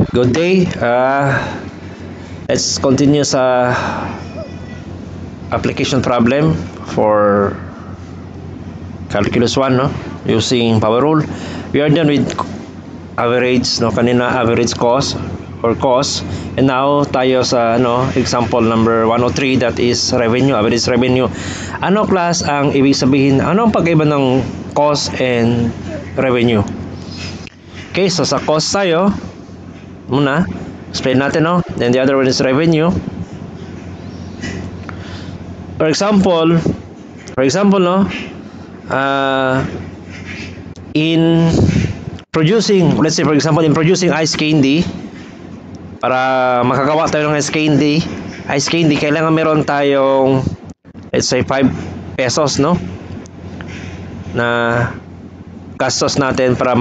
Good day. Let's continue sa application problem for Calculus 1, no? Using power rule. We are done with average, no? Kanina average cost or cost. And now tayo sa example number 103, that is revenue, average revenue. Ano class ang ibig sabihin? Ano ang pagkaiba ng cost and revenue? Okay, so sa cost tayo muna, explain natin, no? Then the other one is revenue. For example, no, in producing, let's say for example, in producing ice candy, para makagawa tayo ng ice candy, kailangan meron tayong, let's say 5 pesos, no, na gastos natin para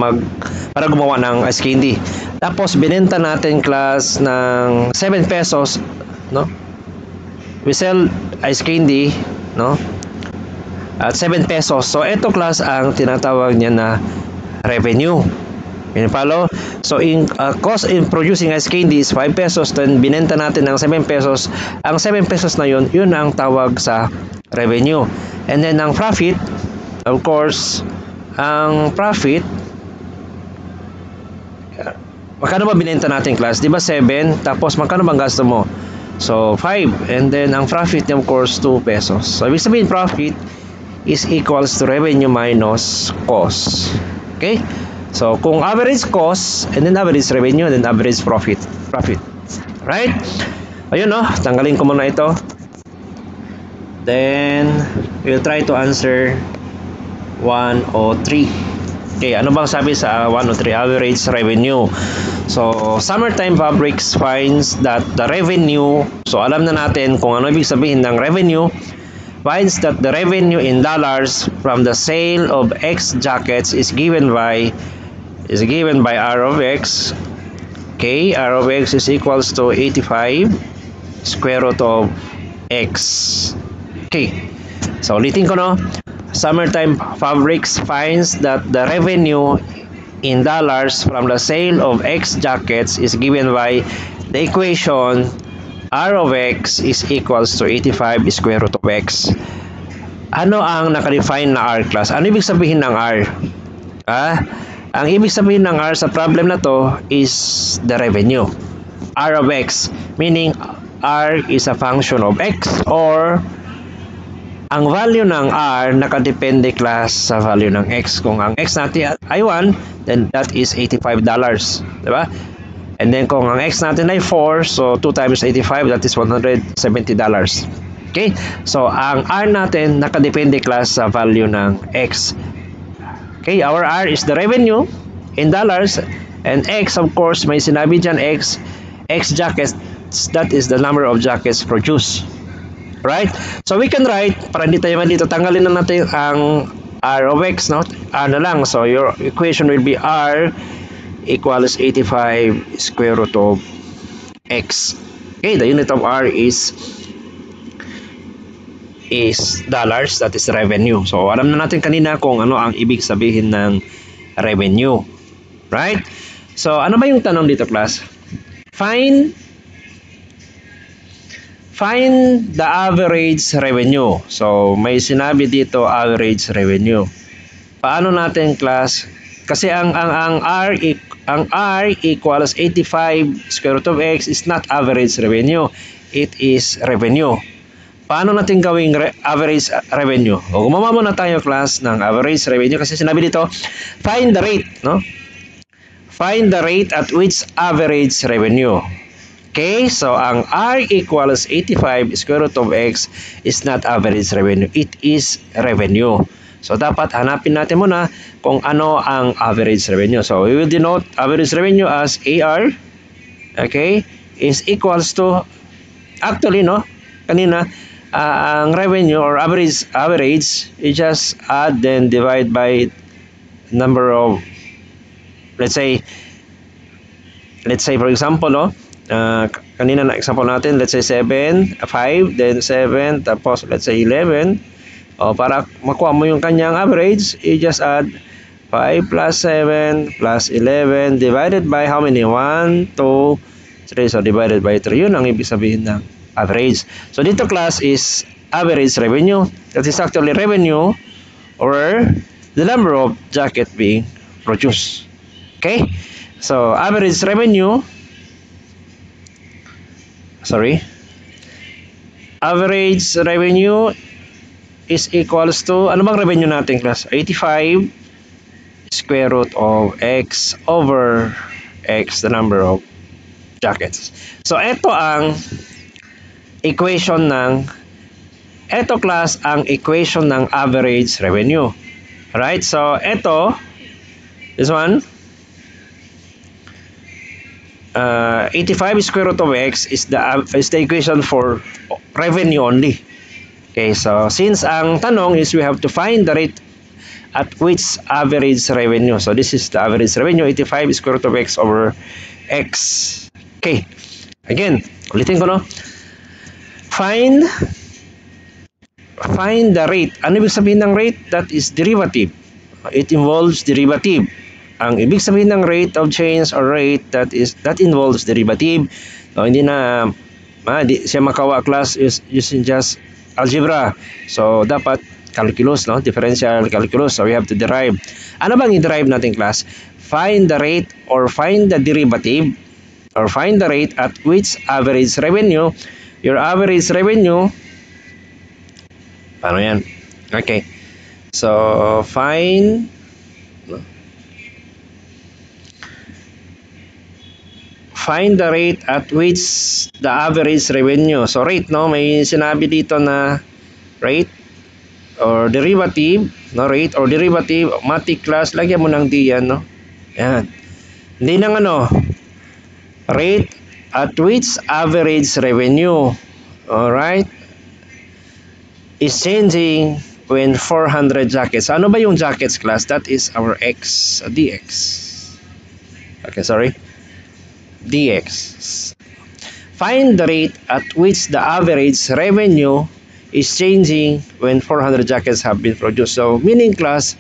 gumawa ng ice candy. Tapos binenta natin class ng 7 pesos, no? We sell ice candy, no? At 7 pesos. So ito class ang tinatawag niya na revenue. Can you follow? So in cost in producing ice candy is 5 pesos, then binenta natin ng 7 pesos. Ang 7 pesos na yun ang tawag sa revenue. And then ang profit, of course, ang profit, magkano ba binenta natin class? Di ba 7? Tapos magkano bang gasto mo? So 5. And then ang profit niya of course 2 pesos. So ibig sabihin profit is equals to revenue minus cost. Okay? So kung average cost and then average revenue, then average profit. Right? Ayun, no? Tanggalin ko muna ito. Then we'll try to answer 103. Okay, ano bang sabi sa 103? Average revenue. So, Summertime Fabrics finds that the revenue, so alam na natin kung ano ibig sabihin ng revenue, finds that the revenue in dollars from the sale of X jackets is given by R of X. Okay, R of X is equals to 85 square root of X. Okay, so ulitin ko, no? Summertime Fabrics finds that the revenue in dollars from the sale of X jackets is given by the equation R of X is equals to 85 square root of X. Ano ang nakadefine na R class? Ano ibig sabihin ng R? Ang ibig sabihin ng R sa problem na to is the revenue. R of X, meaning R is a function of X, or ang value ng R nakadepende class sa value ng X. Kung ang X natin ay 1, then that is $85. Diba? And then kung ang X natin ay 4, so 2 times 85, that is $170. Okay? So ang R natin nakadepende class sa value ng X. Okay? Our R is the revenue in dollars, and X, of course, may sinabi dyan, X jackets, that is the number of jackets produced. Right? So we can write, para hindi tayo dito, tanggalin na natin ang R of X, no? R na lang. So your equation will be R equals 85 square root of X. Okay, the unit of R is dollars, that is revenue. So alam na natin kanina kung ano ang ibig sabihin ng revenue. Right? So ano ba yung tanong dito, class? Find the average revenue. So, may sinabi dito average revenue. Paano natin, class? Kasi ang R equals 85 square root of X is not average revenue. It is revenue. Paano natin gawing average revenue? O gumawa muna tayo, class, ng average revenue kasi sinabi dito, find the rate, no? Find the rate at which average revenue. Okay, so ang R equals 85 square root of X is not average revenue. It is revenue. So dapat hanapin natin muna kung ano ang average revenue. So we will denote average revenue as AR, okay, is equals to, actually, no, kanina, ang revenue or average, you just add then divide by number of, let's say for example, no, kanina na example natin, let's say 7, 5, then 7, tapos let's say 11. O para makuha mo yung kanyang average, you just add 5 plus 7 plus 11 divided by how many? 1, 2, 3. So, divided by 3. Yun ang ibig sabihin ng average. So, dito class is average revenue. That is actually revenue or the number of jacket being produced. Okay? So, average revenue, average revenue is equals to, ano bang revenue natin class? 85 square root of x over x, the number of jackets. So, ito ang equation ng, ito class ang equation ng average revenue. Right? So, ito, this one, 85 square root of x is the equation for revenue only. Okay, so since ang tanong is we have to find the rate at which average revenue. So this is the average revenue, 85 square root of x over x. Okay, again, ulitin ko no. Find the rate. Ano ibig sabihin ng rate? That is derivative. It involves derivative. Ang ibig sabihin ng rate of change or rate that involves derivative. So hindi na di siya makawa class using just algebra. So dapat calculus, no? Differential calculus. So we have to derive. Ano bang i-derive natin class? Find the rate or find the derivative or find the rate at which average revenue, your average revenue, paano yan? Okay. So find the rate at which the average revenue. So rate, no? May sinabi dito na rate or derivative, no? Rate or derivative, math class, lagyan mo ng D yan, no? Yan. Hindi nang ano, rate at which average revenue, alright, is changing when 400 jackets. Ano ba yung jackets class? That is our x, dx. Okay, sorry. dx. Find the rate at which the average revenue is changing when 400 jackets have been produced. So, meaning class,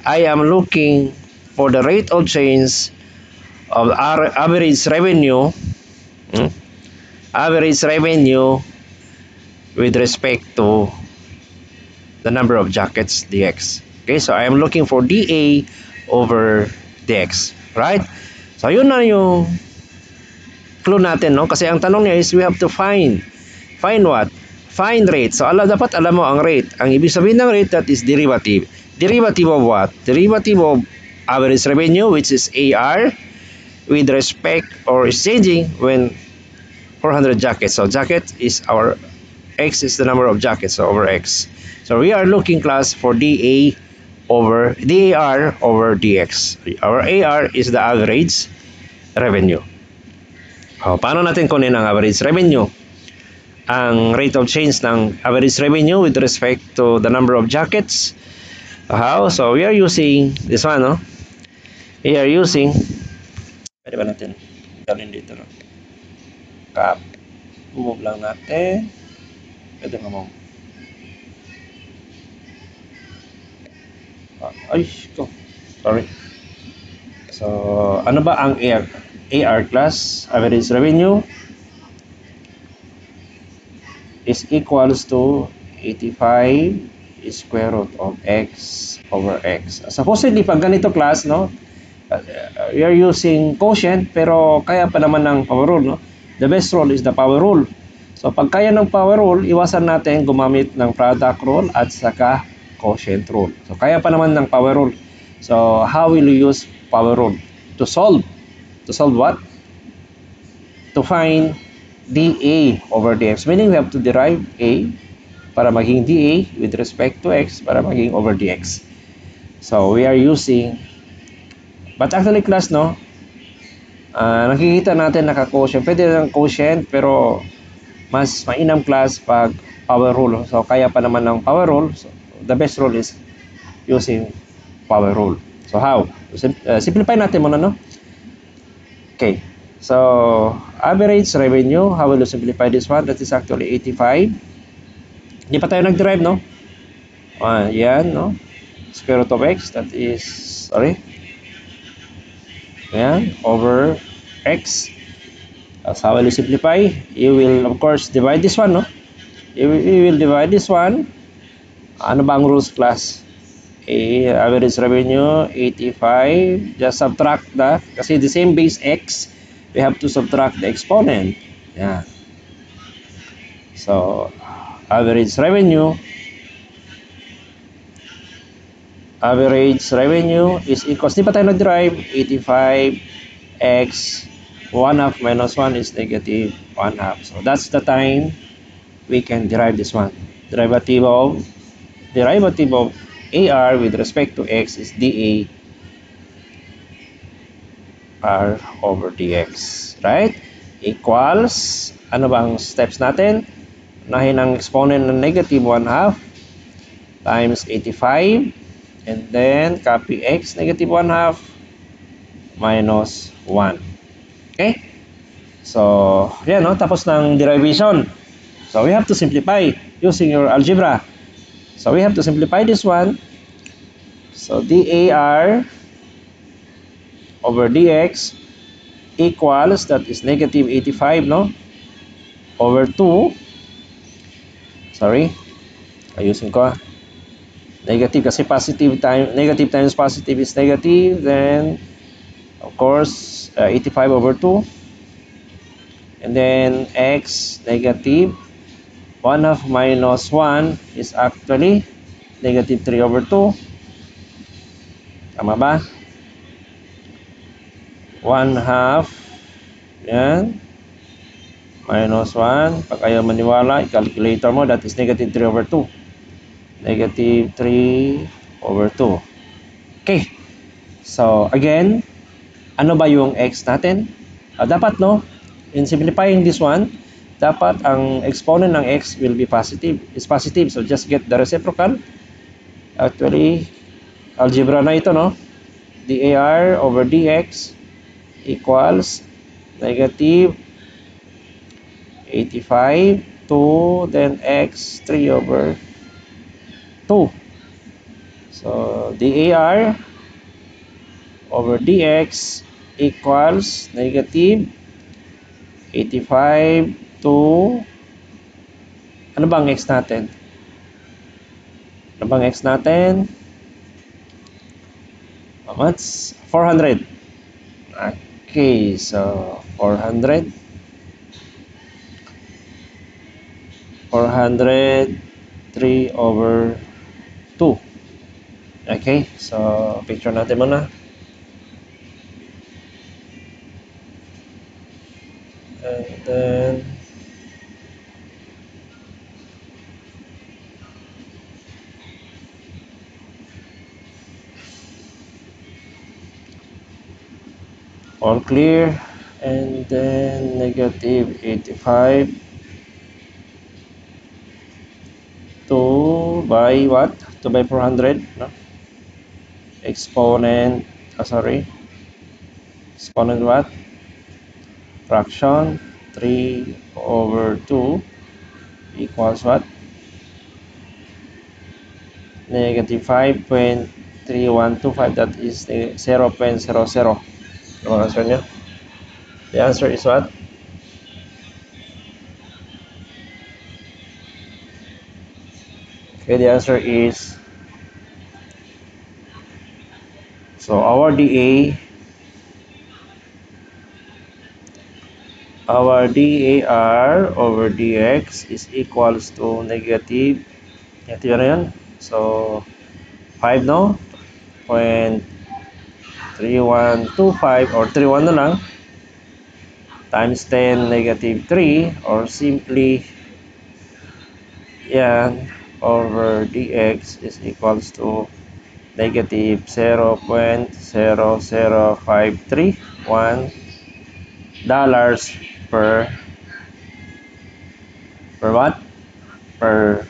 I am looking for the rate of change of our average revenue, with respect to the number of jackets, dx. Okay, so I am looking for dA over dx. Right? So, yun na yung clue natin, no? Kasi ang tanong niya is we have to find what? Find rate. So dapat alam mo ang rate. Ang ibig sabihin ng rate, that is derivative. Derivative of what? Derivative of average revenue, which is AR, with respect or is changing when 400 jackets. So jacket is our x is the number of jackets, so over x. So we are looking class for DAR over dx. Our AR is the average revenue. Paano natin kunin ang average revenue? Ang rate of change ng average revenue with respect to the number of jackets. How? So we are using this one, no? We are using, pwede ba natin dalhin dito, no? Cap. Move lang natin. Pwede nga mo. Ay, ko. Sorry. So, ano ba ang AR class? Average revenue is equals to 85 square root of x over x. Supposedly, pag ganito class, no, we are using quotient, pero kaya pa naman ng power rule, no? The best rule is the power rule. So, pag kaya ng power rule, iwasan natin gumamit ng product rule at saka quotient rule. So, kaya pa naman ng power rule. So, how will you use power rule? To solve what? To find dA over dx, meaning we have to derive A para maging dA with respect to x para maging over dx. So we are using, but actually class, no, nakikita natin naka-quotient, pwede ng quotient pero mas mainam class pag power rule. So kaya pa naman ng power rule. So the best rule is using power rule. So how? Simplify natin muna, no? Okay. So, average revenue, how will you simplify this one? That is actually 85. Hindi pa tayo nag-derive, no? Yan, no? square root of x, that is, sorry, yan, over x. That's how will you simplify? You will, of course, divide this one, no? You will divide this one. Ano ba ang rules, class? Average revenue, 85. Just subtract the, kasi the same base x, we have to subtract the exponent. Yeah. So, average revenue is equals, di pa tayo nag-derive? 85x 1 half minus 1 is negative 1 half. So that's the time we can derive this one. Derivative of AR with respect to x is dA R over dx, right? Equals, ano bang steps natin? Unahin ang exponent ng negative 1 half times 85, and then copy x negative 1 half minus 1. Okay? So, yan, no? Tapos ng derivation. So, we have to simplify using your algebra. So, we have to simplify this one. So, dAR over dx equals, that is negative 85, no? Over 2. Sorry. Ayusin ko. Negative kasi negative times positive is negative. Then, of course, 85 over 2. And then, x negative 1 half minus 1 is actually negative 3 over 2. Tama ba? 1 half, yan, minus 1. Pag ayaw maniwala, i-calculator mo, that is negative 3 over 2. Negative 3 over 2. Okay. So, again, ano ba yung x natin? Dapat, no, in simplifying this one, dapat ang exponent ng x will be positive. Is positive. So, just get the reciprocal. Actually, algebra na ito, no? dAR over dx equals negative 85 to then x 3 over 2. So, dAR over dx equals negative 85 to, ano bang x natin? Ano bang x natin? What's 400? Okay, so 400 3 over 2. Okay, so picture natin muna. And then all clear. And then negative 85 2 by what? 2 by 400, no? Exponent, exponent what? Fraction 3 over 2 equals what? Negative 5.3125, that is 0.00. Ano ang answer nyo? The answer is what? Okay, the answer is, so our DAR over dx is equals to negative, ito yun. So 5, no? 0.3125 or 31 na lang times 10 negative 3, or simply yan, over dx is equals to negative 0.00531 dollars per what? Per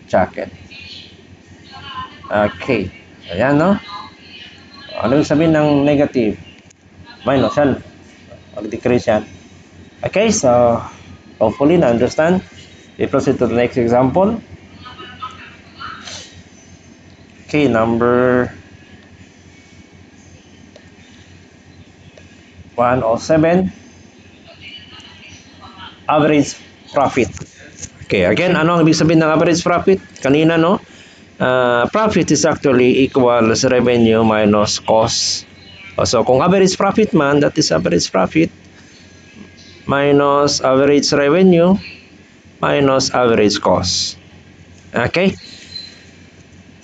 jacket. Okay. Ayan, no? Ano yung sabihin ng negative? Minus yan. Mag-decrease yan. Okay, so hopefully na-understand. We proceed to the next example. Okay, number 107, average profit. Okay, again, ano ang ibig sabihin ng average profit? Kanina, no? Profit is actually equals revenue minus cost. So, kung average profit man, that is average profit minus average revenue minus average cost. Okay?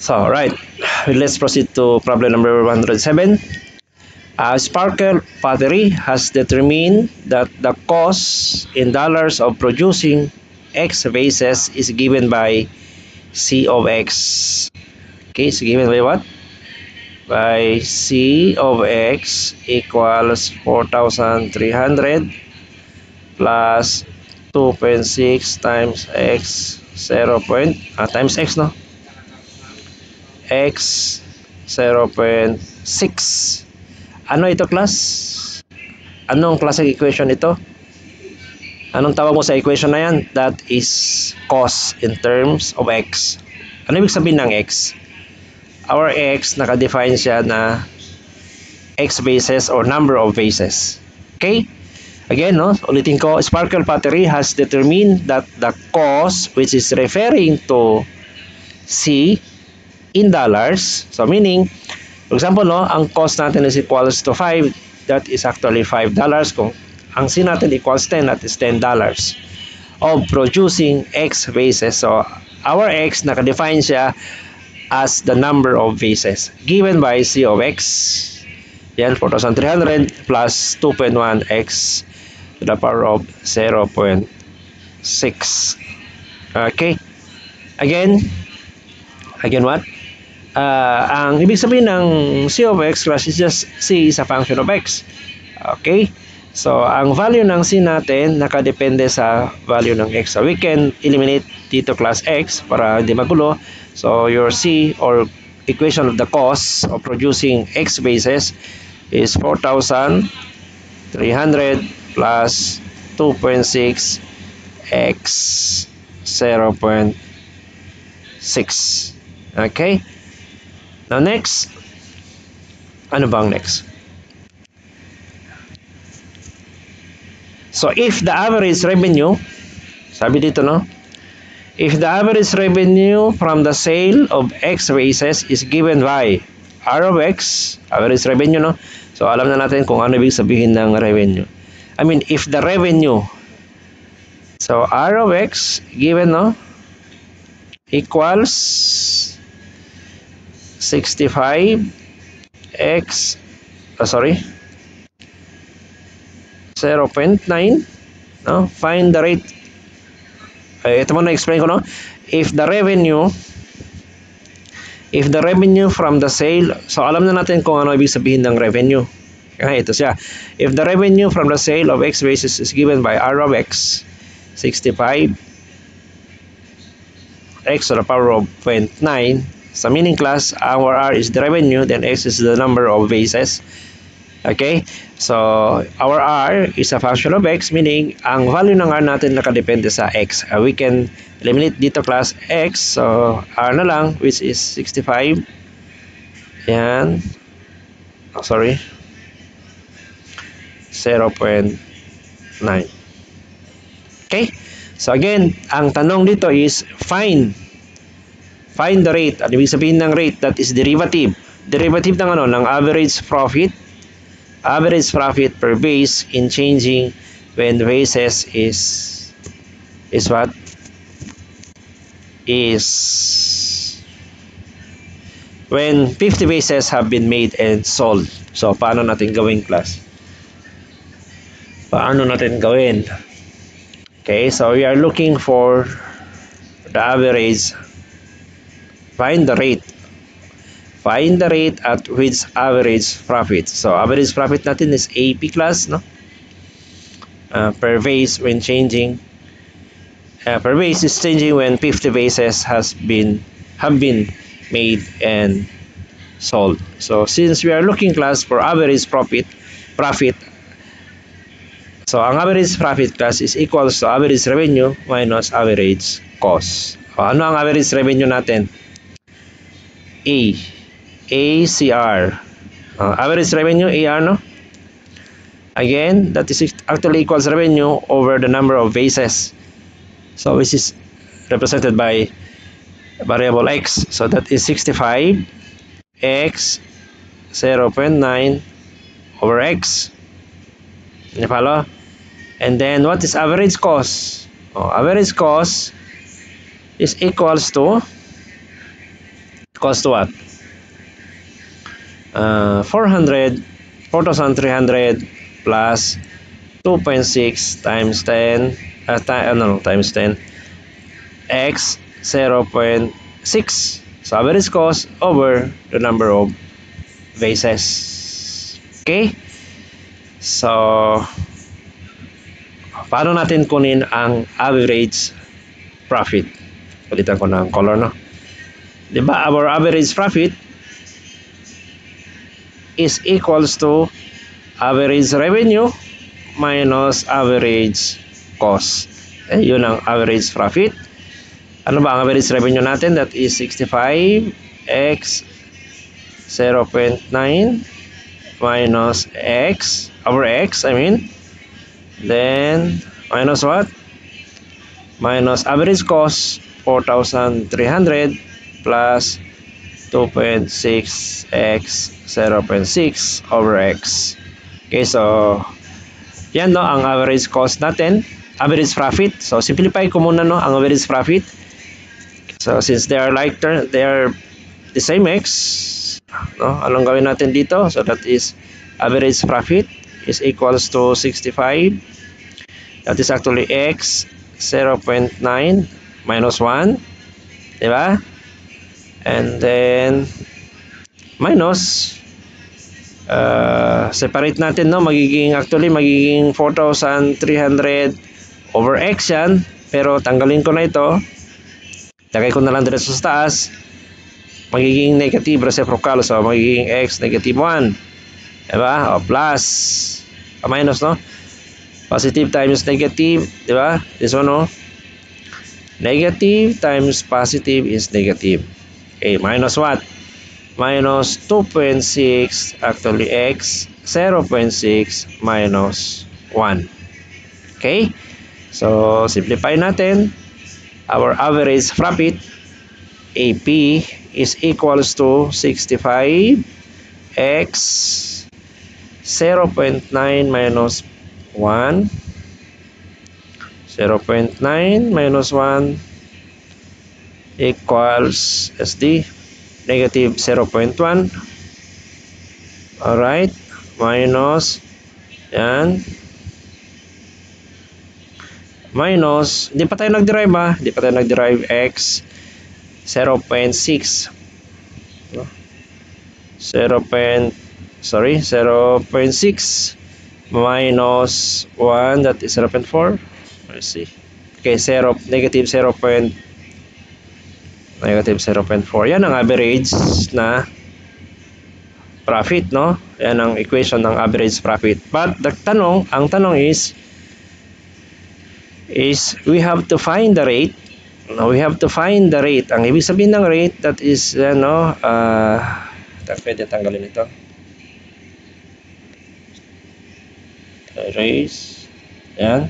So, right. Let's proceed to problem number 107. Sparkle Pottery has determined that the cost in dollars of producing X vases is given by C of X. Okay, so given by what? By C of X equals 4,300 plus 2.6 times X 0. Times X, no? X 0.6. Ano ito, class? Anong klaseng equation ito? Anong tawag mo sa equation na yan? That is cost in terms of X. Ano ibig sabihin ng X? Our X, nakadefine siya na X vases or number of vases. Okay? Again, no? Ulitin ko, Sparkle Pottery has determined that the cost, which is referring to C in dollars, so meaning, for example, no, ang cost natin is equals to 5, that is actually $5. Kung ang C natin equals 10, that is $10 of producing X vases. So, our X, nakadefine siya as the number of vases given by C of X. Yan, 4,300 plus 2.1X to the power of 0.6. Okay? Again what? Ang ibig sabihin ng C of X class is just C is a function of X. Okay? So, ang value ng C natin nakadepende sa value ng X. So, we can eliminate dito class X para hindi magulo. So, your C or equation of the cost of producing X vases is 4,300 plus 2.6 X 0.6. Okay? Now next, ano bang next? So if the average revenue, sabi dito, no? If the average revenue from the sale of X vases is given by R of X, average revenue, no? So alam na natin kung ano ibig sabihin ng revenue. I mean, if the revenue, so R of X given, no? Equals 65 X 0.9, no? Find the rate. Ito mo na-explain ko, no? If the revenue from the sale, so alam na natin kung ano ibig sabihin ng revenue. Ito siya. If the revenue from the sale of X vases is given by R of X, 65 X to the power of 0.9, sa meaning class, our R is the revenue, then X is the number of vases. Okay? So, our R is a function of X, meaning ang value ng R natin nakadepende sa X. We can eliminate dito class X, so R na lang, which is 65. Yan. 0.9. Okay? So again, ang tanong dito is find the rate. Ano ibig sabihin ng rate? That is derivative. Derivative ng ano? Ng average profit. Average profit per base in changing when bases is what? Is when 50 bases have been made and sold. So, paano natin gawin, class? Paano natin gawin? Okay, so we are looking for the average. Find the rate. Find the rate at which average profit. So, average profit natin is AP class, no? Per base when changing. Per base is changing when 50 bases have been made and sold. So, since we are looking class for average profit, so ang average profit class is equals to average revenue minus average cost. Ano ang average revenue natin? A. ACR. Average revenue, AR, no? Again, that is actually equals revenue over the number of bases. So which is represented by variable X. So that is 65 X 0.9 over X. You follow? And then what is average cost? Average cost is equals to what? 4,300 plus 2.6 times 10 times 10 x 0.6. So average cost over the number of bases. Okay? So paano natin kunin ang average profit? Palitan ko ng color, no? Diba, our average profit is equals to average revenue minus average cost. Yun ang average profit. Ano ba ang average revenue natin? That is 65 x 0.9 minus x over x, then minus what? Minus average cost 4,300 plus 2.6 x 0.6 over x. Okay, so yan, no, ang average cost natin, average profit. So simplify ko muna, no, ang average profit. So since they are the same x, no, anong gawin natin dito? So that is average profit is equals to 65. That is actually x 0.9 minus 1, diba? And then minus separate natin, no, magiging 4,300 over x yan, pero tanggalin ko na ito, lagay ko na lang dito sa taas, magiging negative reciprocal, so magiging x negative 1, diba? Plus minus, no, positive times negative, diba? This one, no, negative times positive is negative. Okay, minus what? Minus 2.6, actually x 0.6 minus 1. Okay, so simplify natin. Our average profit AP is equals to 65 x 0.9 minus 1, 0.9 minus 1 equals SD negative 0.1. Alright, minus yan, minus, hindi pa tayo nag-derive x 0.6 0.6 minus 1, that is 0.4. Let's see. Okay, negative 0.4. Yan ang average na profit, no? Yan ang equation ng average profit. But ang tanong is we have to find the rate. No, we have to find the rate. Ang ibig sabihin ng rate, that is pwede tanggalin ito. Erase. Yan.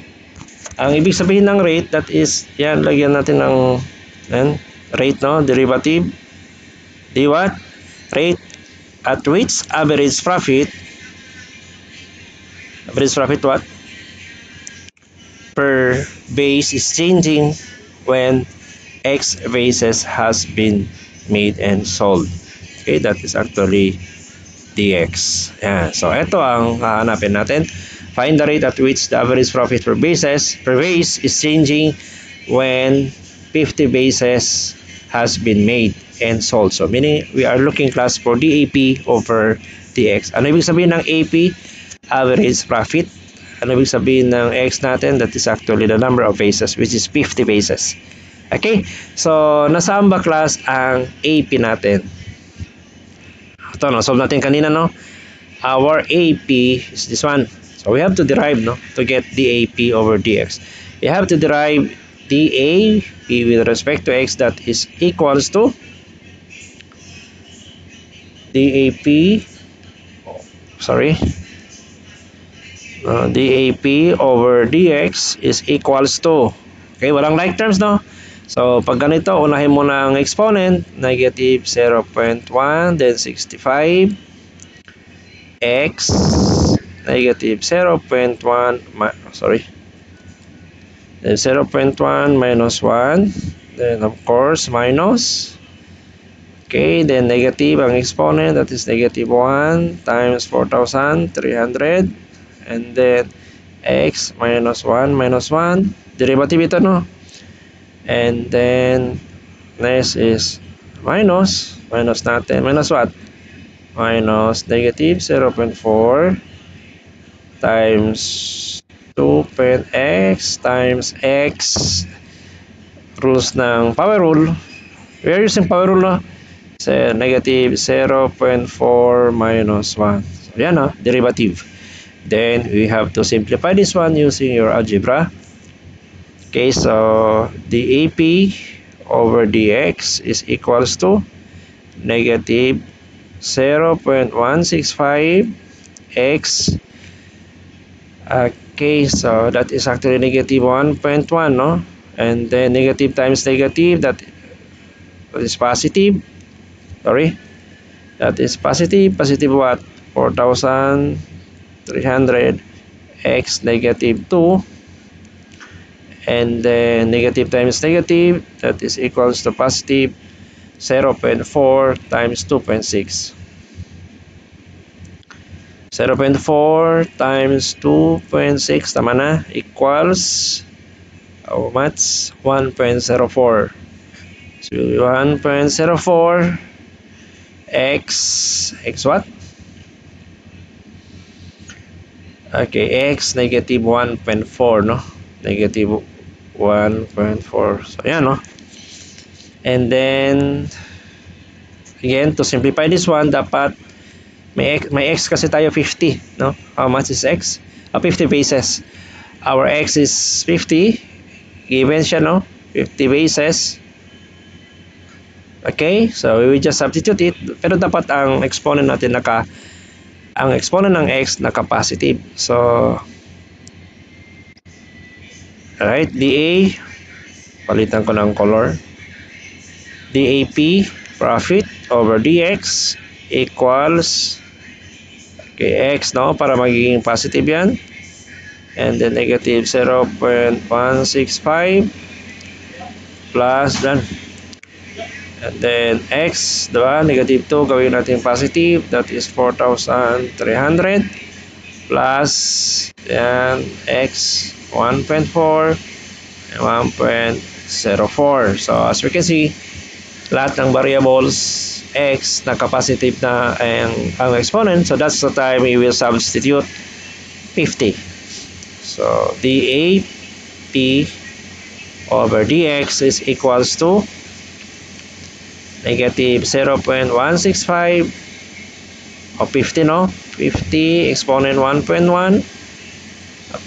Ang ibig sabihin ng rate, that is, yan, lagyan natin ng rate, no, derivative. Di what? Rate at which average profit what? Per base is changing when X bases has been made and sold. Okay, that is actually dx. Yeah, so ito ang hahanapin natin. Find the rate at which the average profit per base is changing when 50 bases has been made and sold. So meaning we are looking class for DAP over DX. Ano ibig sabihin ng AP? Average profit. Ano ibig sabihin ng X natin? That is actually the number of bases, which is 50 bases. Okay? So nasaan ba class ang AP natin? Ito, na-solve natin kanina, no? Our AP is this one. So we have to derive, no, to get DAP over DX. We have to derive DAP with respect to X, that is equals to DAP, sorry, DAP over DX is equals to, okay, walang like terms, no? So, pag ganito, unahin mo na ang exponent, negative 0.1, then 65, x, negative 0.1, sorry, then 0.1 minus 1, then of course, minus, okay, then negative ang exponent, that is negative 1 times 4,300, and then x minus 1 minus 1, derivative ito, no? And then next is minus natin, minus what? Minus negative 0.4 times 2.x times x, rules ng power rule. We are using power rule, no? So, negative 0.4 minus 1. So, yan, no? Derivative. Then, we have to simplify this one using your algebra. Okay, so dAP over dx is equals to negative 0.165 x. Okay, so that is actually negative 1.1, no? And then negative times negative, that is positive. Sorry, that is positive. Positive what? 4,300 x negative 2. And then negative times negative, that is equals to positive 0.4 times 2.6. 0.4 times 2.6, tama na, equals, how much? 1.04. So 1.04 x what? Okay, x negative 1.4, no? Negative 1.4. So yan, no? And then again, to simplify this one, dapat may x kasi tayo 50, no? How much is x? 50 bases. Our x is 50, given siya, no? 50 bases. Okay, so we will just substitute it, pero dapat ang exponent natin ang exponent ng x naka-positive. So alright, dA, palitan ko ng color, DAP, profit, over dx equals, okay, x, no, para magiging positive yan, and then negative 0.165 plus dyan, and then x, diba, negative 2, gawin natin positive, that is 4,300 plus yan, x 1.4 and 1.04. So as we can see, lahat ng variables x naka-positive na ang exponent, so that's the time we will substitute 50. So dAP over dx is equals to negative 0.165 o 50, no? 50 exponent 1.1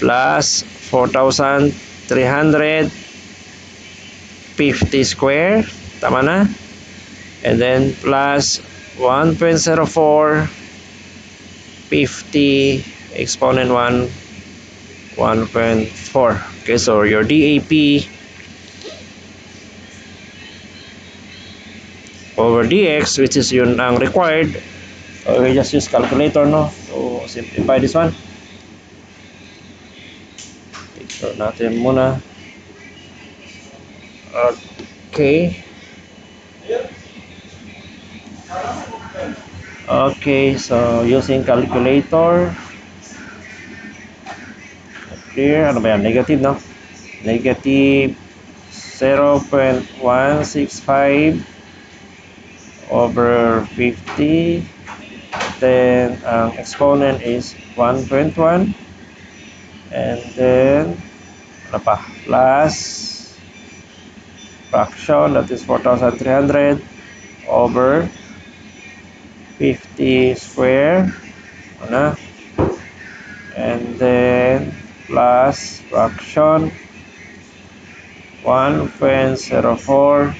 plus 4,300 50 square, tama na, and then plus 1.04 50 exponent 1.4. Okay, so your DAP over dx, which is yun ang required, so we just use calculator, no, to simplify this one. Picture natin muna. Okay. Okay, so using calculator, clear, ano ba yan? Negative, no? Negative 0.165 over 50, then ang exponent is 1.1, and then ano pa? Plus fraction, that is 4,300 over 50 square, ano? And then plus fraction 1.04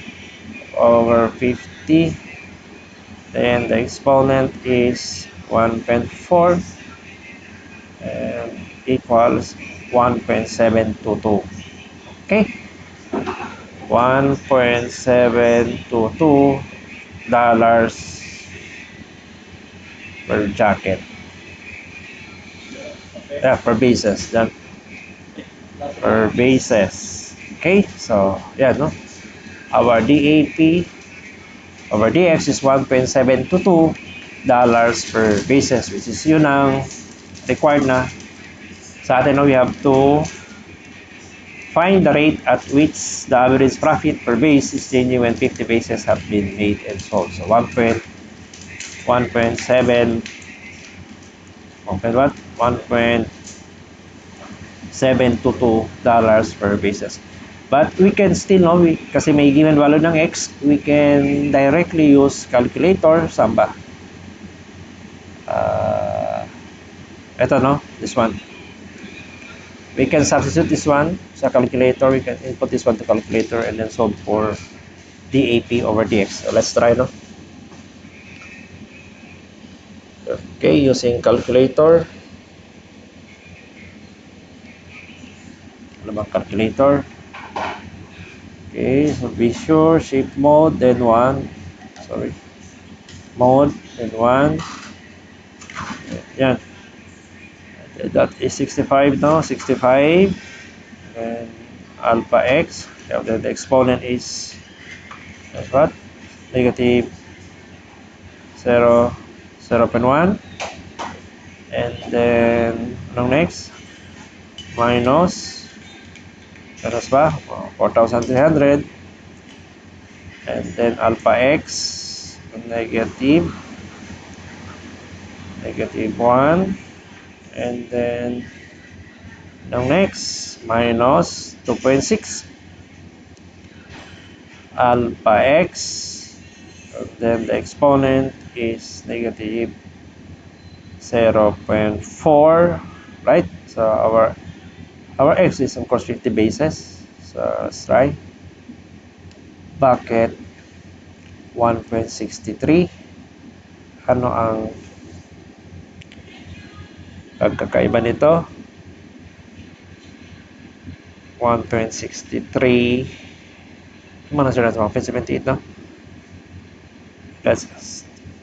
over 50, Then the exponent is 1.4 and equals 1.722. Okay, $1.722 per jacket. Yeah, per basis. Then per basis. Okay, so yeah, no. Our DAP over DX is $1.722 per basis, which is yun ang required na sa atin. We have to find the rate at which the average profit per base is changing when 50 bases have been made and sold. So 1.7 $1.722 per basis. But we can still know, kasi may given value ng X, we can directly use calculator. Saan ba? Ito, no? This one. We can substitute this one sa calculator. We can input this one to calculator and then solve for DAP over DX. So let's try, no? Okay, using calculator. Ano bang calculator? Okay, so be sure, shift mode, then 1. Sorry. Mode, then 1. Yan. That is 65 now, 65. And alpha x. Then the exponent is what? Negative 0.1. And then, anong next? Minus ba? 4,300. And then alpha x, negative 1. And then, anong next? Minus 2.6. Alpha x. And then the exponent is negative 0.4. Right? So our x is of course 50 bases. So let's try. Bakit 1.63? Ano ang pagkakaiba nito? 1.63. Kumana sila natin 1.78, no? Let's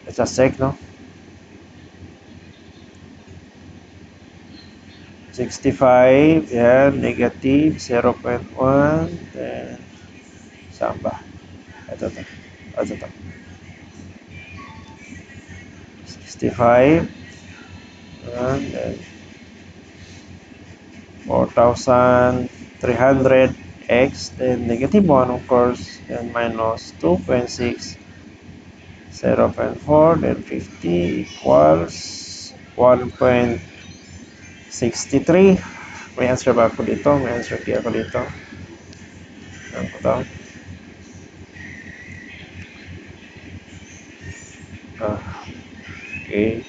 just check, no? 65, yan, negative 0.1, then saan ba? Ito. 65, and then 4,300 x, then negative 1 of course, then minus 2.6, 0.4, then 50 equals 1.63. May answer ba ako dito? May answer kaya ako dito. Ano ko to? Okay.